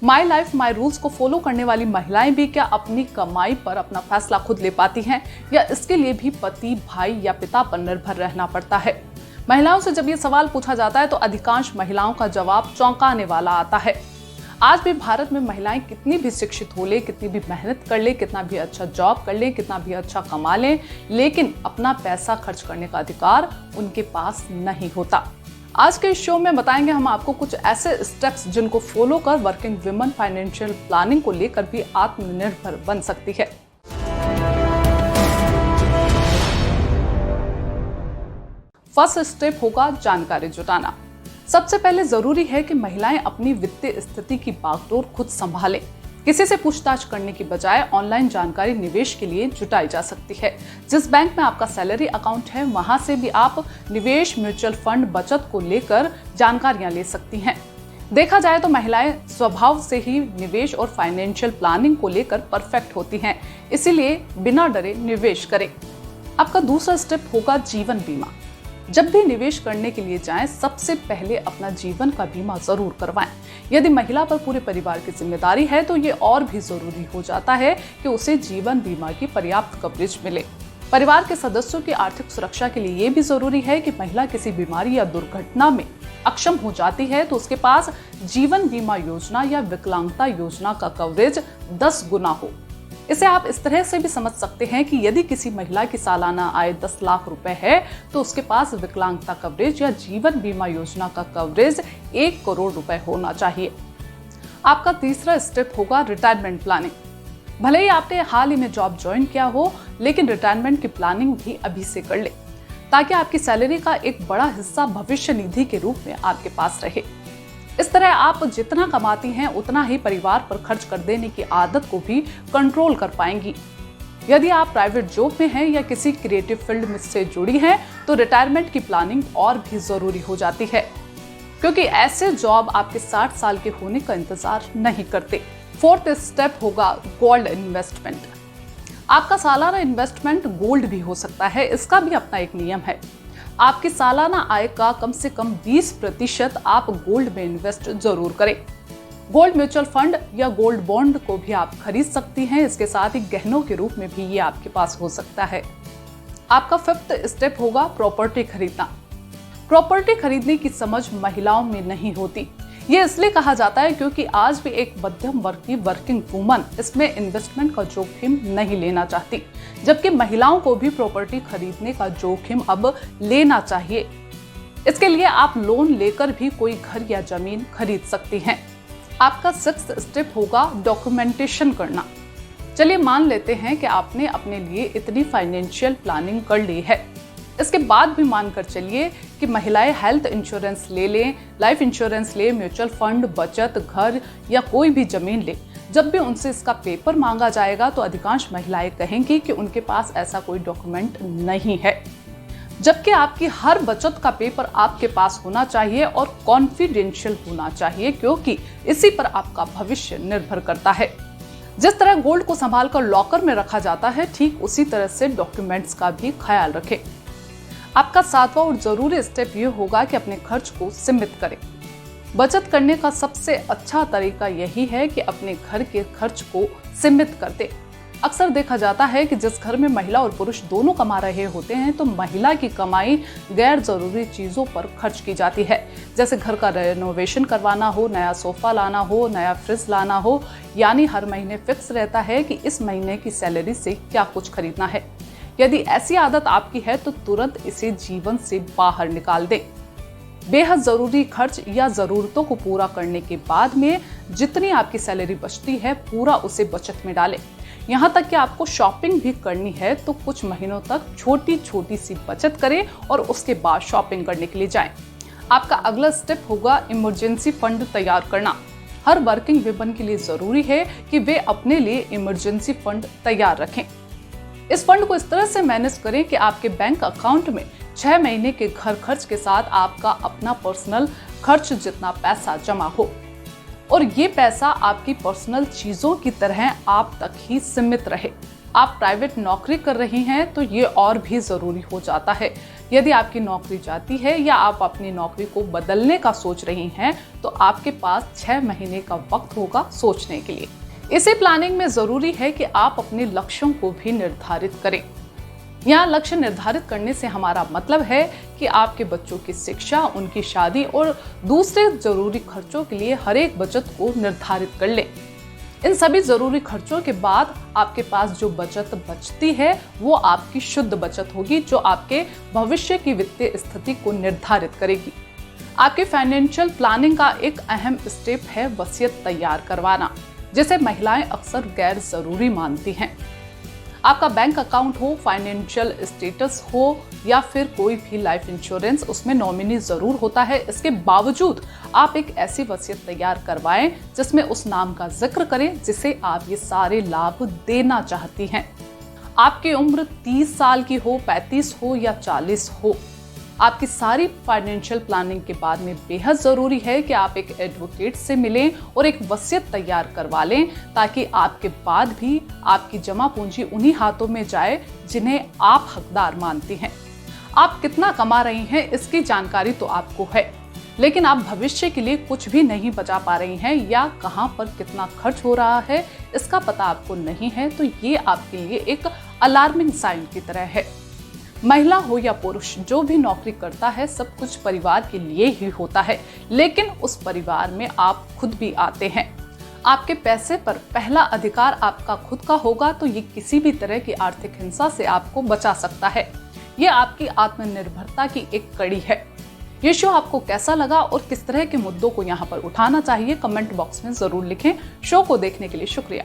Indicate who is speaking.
Speaker 1: My life my rules को follow करने वाली महिलाएं भी क्या अपनी कमाई पर अपना फैसला खुद ले पाती हैं, या इसके लिए भी पति, भाई या पिता पर निर्भर रहना पड़ता है? महिलाओं से जब ये सवाल पूछा जाता है तो अधिकांश महिलाओं का जवाब चौंकाने वाला आता है। आज भी भारत में महिलाएं कितनी भी शिक्षित हो ले, कितनी भी मेहनत कर ले, कितना भी अच्छा जॉब कर ले, कितना भी अच्छा कमा ले, लेकिन अपना पैसा खर्च करने का अधिकार उनके पास नहीं होता। आज के इस शो में बताएंगे हम आपको कुछ ऐसे स्टेप्स जिनको फॉलो कर वर्किंग वुमेन फाइनेंशियल प्लानिंग को लेकर भी आत्मनिर्भर बन सकती है। फर्स्ट स्टेप होगा जानकारी जुटाना। सबसे पहले जरूरी है कि महिलाएं अपनी वित्तीय स्थिति की बागडोर खुद संभालें। किसी से पूछताछ करने की बजाय ऑनलाइन जानकारी निवेश के लिए जुटाई जा सकती है। जिस बैंक में आपका सैलरी अकाउंट है, वहां से भी आप निवेश, म्यूचुअल फंड, बचत को लेकर जानकारियां ले सकती हैं। देखा जाए तो महिलाएं स्वभाव से ही निवेश और फाइनेंशियल प्लानिंग को लेकर परफेक्ट होती हैं, इसीलिए बिना डरे निवेश करें। आपका दूसरा स्टेप होगा जीवन बीमा। जब भी निवेश करने के लिए जाएं, सबसे पहले अपना जीवन का बीमा जरूर करवाएं। यदि महिला पर पूरे परिवार की जिम्मेदारी है तो ये और भी जरूरी हो जाता है कि उसे जीवन बीमा की पर्याप्त कवरेज मिले। परिवार के सदस्यों की आर्थिक सुरक्षा के लिए ये भी जरूरी है कि महिला किसी बीमारी या दुर्घटना में अक्षम हो जाती है तो उसके पास जीवन बीमा योजना या विकलांगता योजना का कवरेज 10 गुना हो। इसे आप इस तरह से भी समझ सकते हैं कि यदि किसी महिला की सालाना आय 10 लाख रुपए है तो उसके पास विकलांगता कवरेज या जीवन बीमा योजना का कवरेज 1 करोड़ रुपए होना चाहिए। आपका तीसरा स्टेप होगा रिटायरमेंट प्लानिंग। भले ही आपने हाल ही में जॉब ज्वाइन किया हो, लेकिन रिटायरमेंट की प्लानिंग भी अभी से कर ले, ताकि आपकी सैलरी का एक बड़ा हिस्सा भविष्य निधि के रूप में आपके पास रहे। इस तरह आप जितना कमाती हैं उतना ही परिवार पर खर्च कर देने की आदत को भी कंट्रोल कर पाएंगी। यदि आप प्राइवेट जॉब में हैं या किसी क्रिएटिव फील्ड में से जुड़ी हैं तो रिटायरमेंट की प्लानिंग और भी जरूरी हो जाती है, क्योंकि ऐसे जॉब आपके 60 साल के होने का इंतजार नहीं करते। फोर्थ स्टेप होगा गोल्ड इन्वेस्टमेंट। आपका सालाना इन्वेस्टमेंट गोल्ड भी हो सकता है। इसका भी अपना एक नियम है। आपकी सालाना आय का कम से कम 20% आप गोल्ड में इन्वेस्ट जरूर करें। गोल्ड म्यूचुअल फंड या गोल्ड बॉन्ड को भी आप खरीद सकती हैं। इसके साथ ही गहनों के रूप में भी ये आपके पास हो सकता है। आपका फिफ्थ स्टेप होगा प्रॉपर्टी खरीदना। प्रॉपर्टी खरीदने की समझ महिलाओं में नहीं होती। ये इसलिए कहा जाता है क्योंकि आज भी एक मध्यम वर्ग की वर्किंग वुमन इसमें इन्वेस्टमेंट का जोखिम नहीं लेना चाहती, जबकि महिलाओं को भी प्रॉपर्टी खरीदने का जोखिम अब लेना चाहिए। इसके लिए आप लोन लेकर भी कोई घर या जमीन खरीद सकती हैं। आपका सिक्स्थ स्टेप होगा डॉक्यूमेंटेशन करना। चलिए मान लेते हैं कि आपने अपने लिए इतनी फाइनेंशियल प्लानिंग कर ली है। इसके बाद भी मानकर चलिए कि महिलाएं हेल्थ इंश्योरेंस ले लें, लाइफ इंश्योरेंस ले, म्यूचुअल फंड, बचत, घर या कोई भी जमीन ले। जब भी उनसे इसका पेपर मांगा जाएगा तो अधिकांश महिलाएं कहेंगी कि उनके पास ऐसा कोई डॉक्यूमेंट नहीं है, जबकि आपकी हर बचत का पेपर आपके पास होना चाहिए और कॉन्फिडेंशियल होना चाहिए, क्योंकि इसी पर आपका भविष्य निर्भर करता है। जिस तरह गोल्ड को संभाल कर लॉकर में रखा जाता है, ठीक उसी तरह से डॉक्यूमेंट्स का भी ख्याल रखें। आपका सातवां और जरूरी स्टेप ये होगा कि अपने खर्च को सीमित करें। बचत करने का सबसे अच्छा तरीका यही है कि अपने घर के खर्च को सीमित कर दें। अक्सर देखा जाता है कि जिस घर में महिला और पुरुष दोनों कमा रहे होते हैं तो महिला की कमाई गैर जरूरी चीजों पर खर्च की जाती है, जैसे घर का रेनोवेशन करवाना हो, नया सोफा लाना हो, नया फ्रिज लाना हो। यानी हर महीने फिक्स रहता है कि इस महीने की सैलरी से क्या कुछ खरीदना है। यदि ऐसी आदत आपकी है तो तुरंत इसे जीवन से बाहर निकाल दें। बेहद जरूरी खर्च या जरूरतों को पूरा करने के बाद में जितनी आपकी सैलरी बचती है पूरा उसे बचत में डालें। यहाँ तक कि आपको शॉपिंग भी करनी है तो कुछ महीनों तक छोटी छोटी सी बचत करें और उसके बाद शॉपिंग करने के लिए जाएं। आपका अगला स्टेप होगा इमरजेंसी फंड तैयार करना। हर वर्किंग वुमन के लिए जरूरी है कि वे अपने लिए इमरजेंसी फंड तैयार रखें। इस फंड को इस तरह से मैनेज करें कि आपके बैंक अकाउंट में 6 महीने के घर खर्च के साथ आपका अपना पर्सनल खर्च जितना पैसा जमा हो, और ये पैसा आपकी पर्सनल चीजों की तरह आप तक ही सीमित रहे। आप प्राइवेट नौकरी कर रही हैं तो ये और भी जरूरी हो जाता है, यदि आपकी नौकरी जाती है या आप अपनी नौकरी को बदलने का सोच रही हैं, तो आपके पास 6 महीने का वक्त होगा सोचने के लिए। इसी प्लानिंग में जरूरी है कि आप अपने लक्ष्यों को भी निर्धारित करें। यहाँ लक्ष्य निर्धारित करने से हमारा मतलब है कि आपके बच्चों की शिक्षा, उनकी शादी और दूसरे जरूरी खर्चों के लिए हर एक बचत को निर्धारित कर लें। इन सभी जरूरी खर्चों के बाद आपके पास जो बचत बचती है वो आपकी शुद्ध बचत होगी, जो आपके भविष्य की वित्तीय स्थिति को निर्धारित करेगी। आपकी फाइनेंशियल प्लानिंग का एक अहम स्टेप है वसीयत तैयार करवाना, जिसे महिलाएं अक्सर गैर जरूरी मानती हैं। आपका बैंक अकाउंट हो, फाइनेंशियल स्टेटस हो या फिर कोई भी लाइफ इंश्योरेंस, उसमें नॉमिनी जरूर होता है। इसके बावजूद आप एक ऐसी वसीयत तैयार करवाएं जिसमें उस नाम का जिक्र करें जिसे आप ये सारे लाभ देना चाहती हैं। आपकी उम्र 30 साल की हो, 35 हो या 40 हो, आपकी सारी फाइनेंशियल प्लानिंग के बाद में बेहद जरूरी है कि आप एक एडवोकेट से मिलें और एक वसीयत तैयार करवा लें, ताकि आपके बाद भी आपकी जमा पूंजी उन्हीं हाथों में जाए जिन्हें आप हकदार मानती हैं। आप कितना कमा रही हैं इसकी जानकारी तो आपको है, लेकिन आप भविष्य के लिए कुछ भी नहीं बचा पा रही हैं या कहां पर कितना खर्च हो रहा है इसका पता आपको नहीं है, तो ये आपके लिए एक अलार्मिंग साइन की तरह है। महिला हो या पुरुष, जो भी नौकरी करता है सब कुछ परिवार के लिए ही होता है, लेकिन उस परिवार में आप खुद भी आते हैं। आपके पैसे पर पहला अधिकार आपका खुद का होगा, तो ये किसी भी तरह की आर्थिक हिंसा से आपको बचा सकता है। ये आपकी आत्मनिर्भरता की एक कड़ी है। ये शो आपको कैसा लगा और किस तरह के मुद्दों को यहाँ पर उठाना चाहिए, कमेंट बॉक्स में जरूर लिखें। शो को देखने के लिए शुक्रिया।